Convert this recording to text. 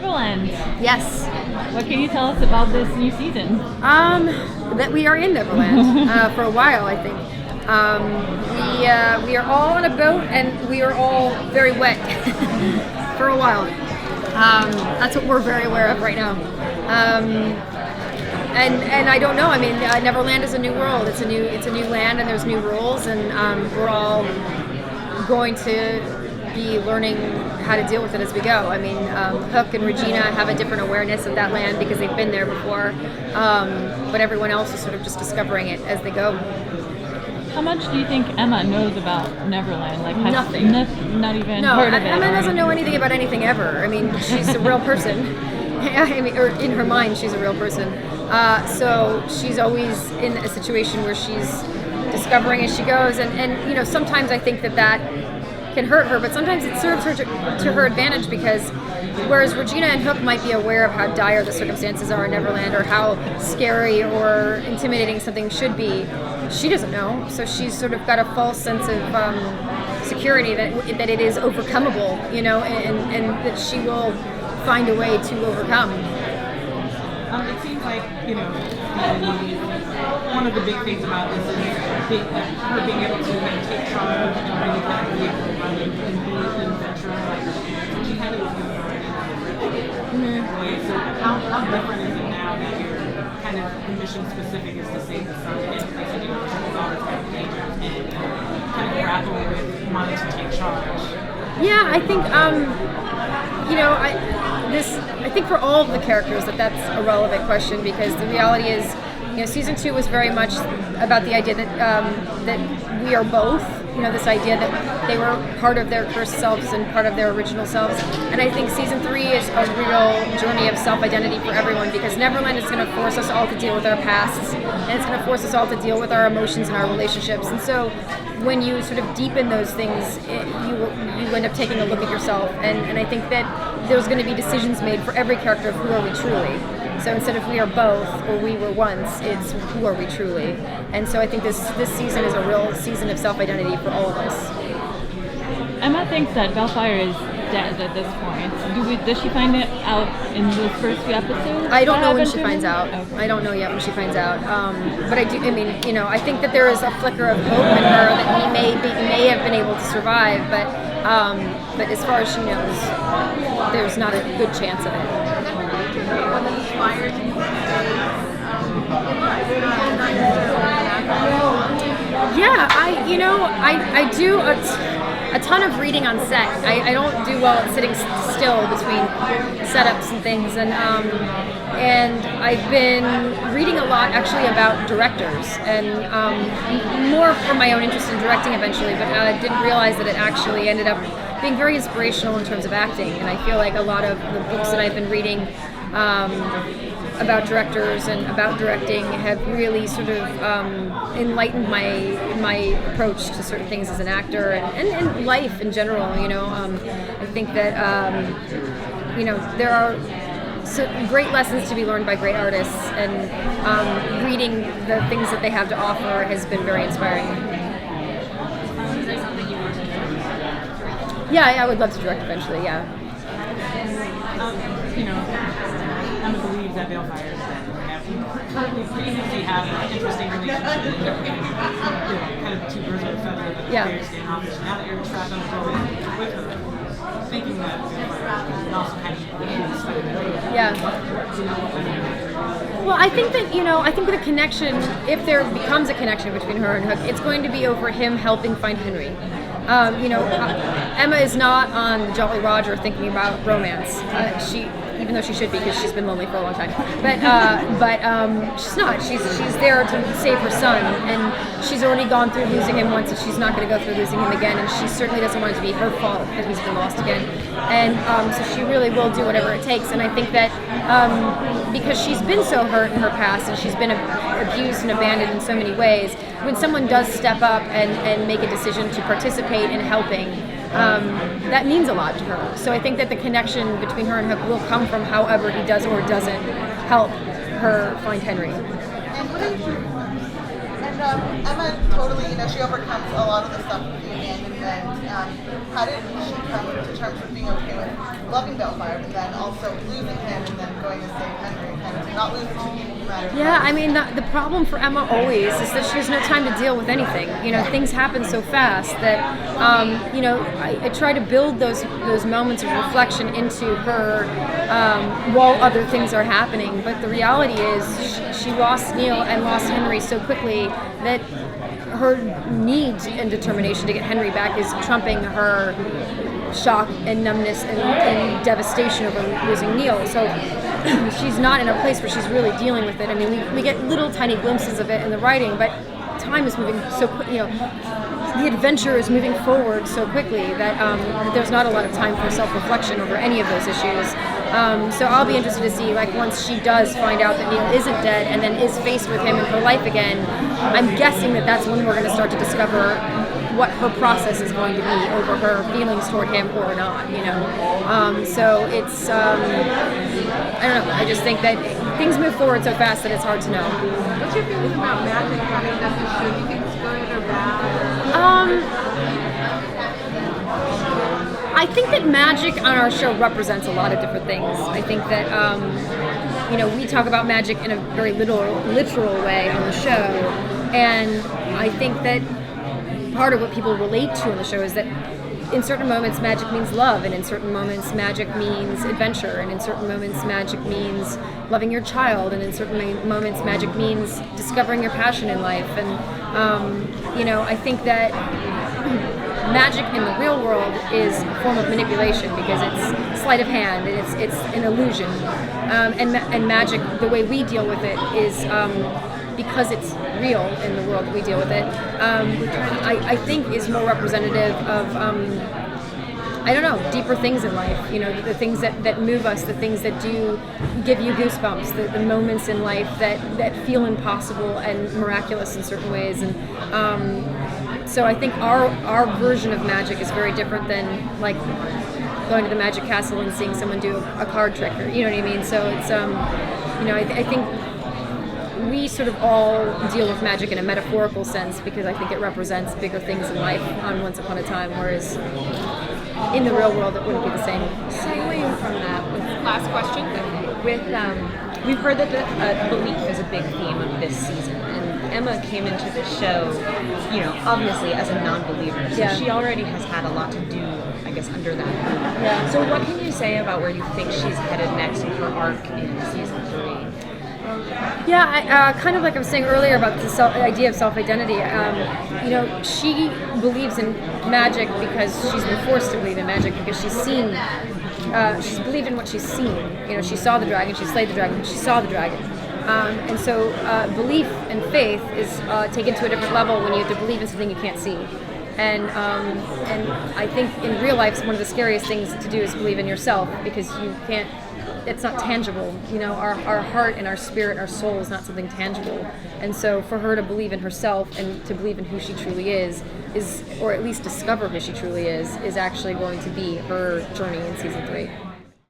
Neverland. Yes. What can you tell us about this new season? That we are in Neverland for a while, I think. We are all on a boat and we are all very wet for a while. That's what we're very aware of right now. And I don't know. I mean, Neverland is a new world. It's a new land, and there's new rules, and we're all going to be learning how to deal with it as we go. I mean, Hook and Regina have a different awareness of that land because they've been there before, but everyone else is sort of just discovering it as they go. How much do you think Emma knows about Neverland? Like, has nothing. Not even No, heard of it? Emma doesn't know anything about anything ever. I mean, she's a real person. I mean, or in her mind, she's a real person. So she's always in a situation where she's discovering as she goes, and you know, sometimes I think that can hurt her, but sometimes it serves her to her advantage, because whereas Regina and Hook might be aware of how dire the circumstances are in Neverland or how scary or intimidating something should be, she doesn't know. So she's sort of got a false sense of security that it is overcomable, you know, and that she will find a way to overcome. It seems like, you know, one of the big things about this is her being able to take charge and really kind of be able to run and be an adventurer. Like, she kind of was doing already in a way. So how different is it now that you're kind of mission specific is to save the sun and basically her daughter's got teenagers and kind of grapple with wanting to take charge? Yeah, I think, you know, I think for all of the characters that's a relevant question, because the reality is, you know, season 2 was very much about the idea that we are both, you know, this idea that they were part of their cursed selves and part of their original selves. And I think season 3 is a real journey of self-identity for everyone, because Neverland is going to force us all to deal with our pasts, and it's going to force us all to deal with our emotions and our relationships. And so when you sort of deepen those things, you end up taking a look at yourself. And I think that there's going to be decisions made for every character of who are we truly. So instead of we are both or we were once, it's who are we truly. And so I think this season is a real season of self-identity for all of us. Emma thinks that Baelfire is dead at this point. Does she find it out in those first few episodes? I don't know when she finds out. out. Okay. I don't know yet when she finds out. But I do. I mean, you know, I think that there is a flicker of hope in her that we may have been able to survive. But as far as she knows, there's not a good chance of it. What inspires you? Yeah, I do a ton of reading on set. I don't do well at sitting still between setups and things, and I've been reading a lot actually about directors, and more from my own interest in directing eventually, but I didn't realize that it actually ended up being very inspirational in terms of acting. And I feel like a lot of the books that I've been reading about directors and about directing have really sort of enlightened my approach to certain things as an actor and life in general. You know, I think that you know, there are great lessons to be learned by great artists, and reading the things that they have to offer has been very inspiring. Is that something you want to do? Yeah, I would love to direct eventually. Yeah. You know, Emma believes that Baelfire is dead. Currently previously have an interesting relationship with kind of two birds of a feather, but Yeah. very standoffish. Now that you're trapped on the boat with her, thinking that Baelfire is also kind of stuck in the boat. Yeah. You know, what kind of... Well, I think that, you know, I think the connection, if there becomes a connection between her and Hook, it's going to be over him helping find Henry. You know, Emma is not on Jolly Roger thinking about romance. Even though she should be, because she's been lonely for a long time. But she's not. She's there to save her son, and she's already gone through losing him once, and she's not going to go through losing him again. And she certainly doesn't want it to be her fault that he's been lost again. And so she really will do whatever it takes. And I think that because she's been so hurt in her past, and she's been abused and abandoned in so many ways, when someone does step up and make a decision to participate in helping, that means a lot to her. So I think that the connection between her and Hook will come from however he does or doesn't help her find Henry. And Emma totally, you know, she overcomes a lot of the stuff with the abandonment And how did she come to terms with being okay with loving Baelfire, but then also losing him and then going to save Henry, kind of not losing two people who matter? Yeah, I mean, the problem for Emma always is that she has no time to deal with anything. You know, things happen so fast that, you know, I try to build those moments of reflection into her while other things are happening. But the reality is she lost Neil and lost Henry so quickly that her need and determination to get Henry back is trumping her shock and numbness and devastation over losing Neil. So she's not in a place where she's really dealing with it. I mean, we get little tiny glimpses of it in the writing, but time is moving so quick. You know, the adventure is moving forward so quickly that there's not a lot of time for self-reflection over any of those issues. So I'll be interested to see, like, once she does find out that Neil isn't dead and then is faced with him in her life again, I'm guessing that that's when we're going to start to discover what her process is going to be over her feelings toward him or not, you know. So it's, I don't know, I just think that things move forward so fast that it's hard to know. What's your feelings about magic having done this show? Do you think it's good or bad? I think that magic on our show represents a lot of different things. I think that, you know, we talk about magic in a very literal way on the show, and I think that part of what people relate to on the show is that in certain moments magic means love, and in certain moments magic means adventure, and in certain moments magic means loving your child, and in certain moments magic means discovering your passion in life. And you know, I think that magic in the real world is a form of manipulation because it's sleight of hand and it's an illusion. And magic, the way we deal with it, is because it's real in the world that we deal with it, I think is more representative of, I don't know, deeper things in life. You know, the things that move us, the things that do give you goosebumps, the moments in life that feel impossible and miraculous in certain ways. And so I think our version of magic is very different than, like, going to the Magic Castle and seeing someone do a card trick, or, you know what I mean? So it's, you know, I think we sort of all deal with magic in a metaphorical sense because I think it represents bigger things in life on Once Upon a Time, whereas in the real world it wouldn't be the same. Segueing from that, with last question, with we've heard that belief is a big theme of this season, and Emma came into the show, you know, obviously as a non-believer, so she already has had a lot to do, I guess, under that hood. Yeah. So what can you say about where you think she's headed next in her arc in season 3? Yeah, kind of like I was saying earlier about the idea of self-identity. You know, she believes in magic because she's been forced to believe in magic because she's seen, she's believed in what she's seen. You know, she saw the dragon, she slayed the dragon, she saw the dragon. And so belief and faith is taken to a different level when you have to believe in something you can't see. And I think in real life, one of the scariest things to do is believe in yourself because you can't. It's not tangible, you know. Our heart and our spirit, our soul is not something tangible, and so for her to believe in herself and to believe in who she truly is, or at least discover who she truly is actually going to be her journey in season 3.